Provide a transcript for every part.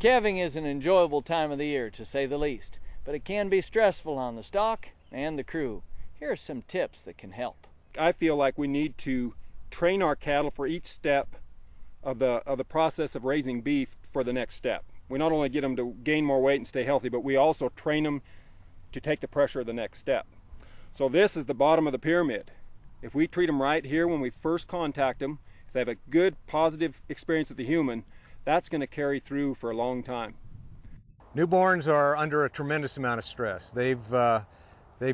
Calving is an enjoyable time of the year, to say the least, but it can be stressful on the stock and the crew. Here are some tips that can help. I feel like we need to train our cattle for each step of the process of raising beef for the next step. We not only get them to gain more weight and stay healthy, but we also train them to take the pressure of the next step. So this is the bottom of the pyramid. If we treat them right here when we first contact them, if they have a good positive experience with the human, that's going to carry through for a long time. Newborns are under a tremendous amount of stress. They've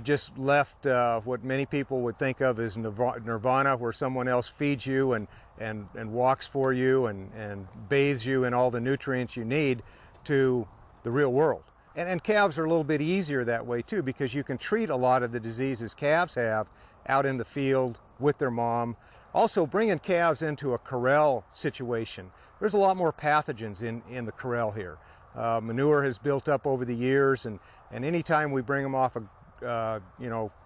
just left what many people would think of as nirvana, where someone else feeds you and walks for you and bathes you in all the nutrients you need, to the real world. And calves are a little bit easier that way too, because you can treat a lot of the diseases calves have out in the field with their mom. Also, bringing calves into a corral situation, there's a lot more pathogens in the corral here. Manure has built up over the years, and anytime we bring them off of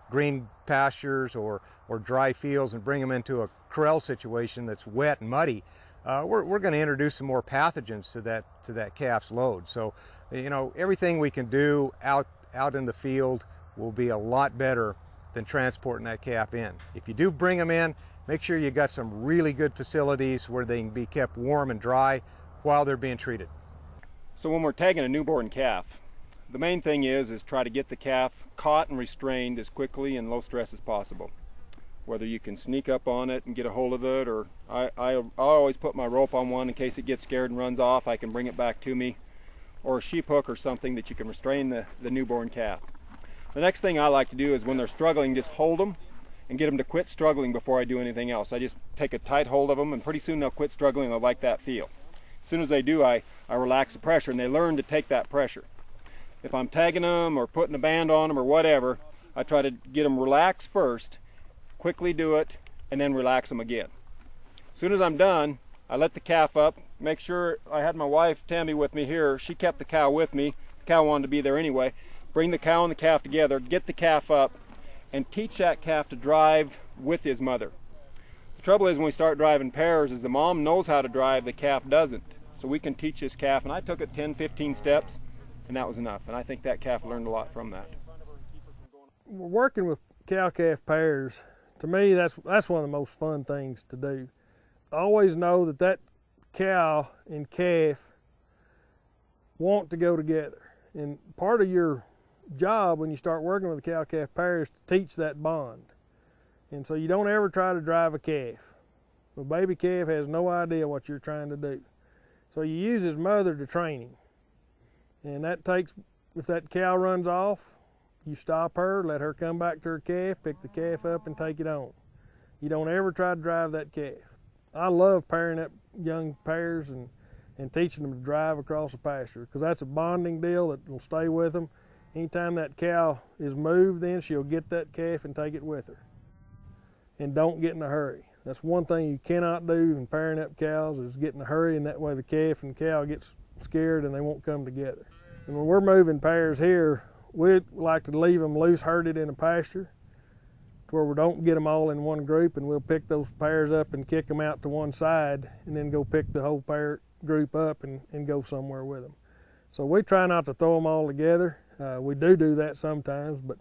green pastures or dry fields and bring them into a corral situation that's wet and muddy, we're going to introduce some more pathogens to that calf's load. So, everything we can do out in the field will be a lot better than transporting that calf in. If you do bring them in, make sure you got some really good facilities where they can be kept warm and dry while they're being treated. So when we're tagging a newborn calf, the main thing is try to get the calf caught and restrained as quickly and low stress as possible. Whether you can sneak up on it and get a hold of it, or I always put my rope on one in case it gets scared and runs off, I can bring it back to me, or a sheep hook or something that you can restrain the newborn calf. The next thing I like to do is when they're struggling, just hold them and get them to quit struggling before I do anything else. I just take a tight hold of them, and pretty soon they'll quit struggling. They'll like that feel. As soon as they do, I relax the pressure, and they learn to take that pressure. If I'm tagging them or putting a band on them or whatever, I try to get them relaxed first, quickly do it, and then relax them again. As soon as I'm done, I let the calf up. Make sure I had my wife Tammy with me here. She kept the cow with me. The cow wanted to be there anyway. Bring the cow and the calf together, get the calf up, and teach that calf to drive with his mother. The trouble is when we start driving pairs is the mom knows how to drive, the calf doesn't. So we can teach this calf, and I took it 10, 15 steps, and that was enough. And I think that calf learned a lot from that. Working with cow-calf pairs, to me, that's one of the most fun things to do. I always know that cow and calf want to go together. And part of your job when you start working with a cow-calf pair is to teach that bond. And so you don't ever try to drive a calf. A baby calf has no idea what you're trying to do. So you use his mother to train him. And that takes, if that cow runs off, you stop her, let her come back to her calf, pick the calf up and take it on. You don't ever try to drive that calf. I love pairing up young pairs and teaching them to drive across the pasture, because that's a bonding deal that will stay with them. Anytime that cow is moved, then she'll get that calf and take it with her. And don't get in a hurry. That's one thing you cannot do in pairing up cows, is get in a hurry, and that way the calf and cow gets scared and they won't come together. And when we're moving pairs here, we'd like to leave them loose herded in a pasture to where we don't get them all in one group, and we'll pick those pairs up and kick them out to one side and then go pick the whole pair group up and go somewhere with them. So we try not to throw them all together. We do that sometimes, but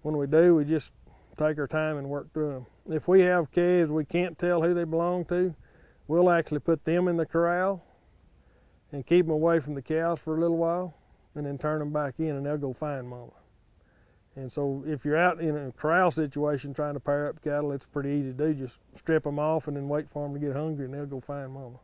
when we do, we just take our time and work through them. If we have calves we can't tell who they belong to, we'll actually put them in the corral and keep them away from the cows for a little while, and then turn them back in, and they'll go find mama. And so if you're out in a corral situation trying to pair up cattle, it's pretty easy to do. Just strip them off and then wait for them to get hungry, and they'll go find mama.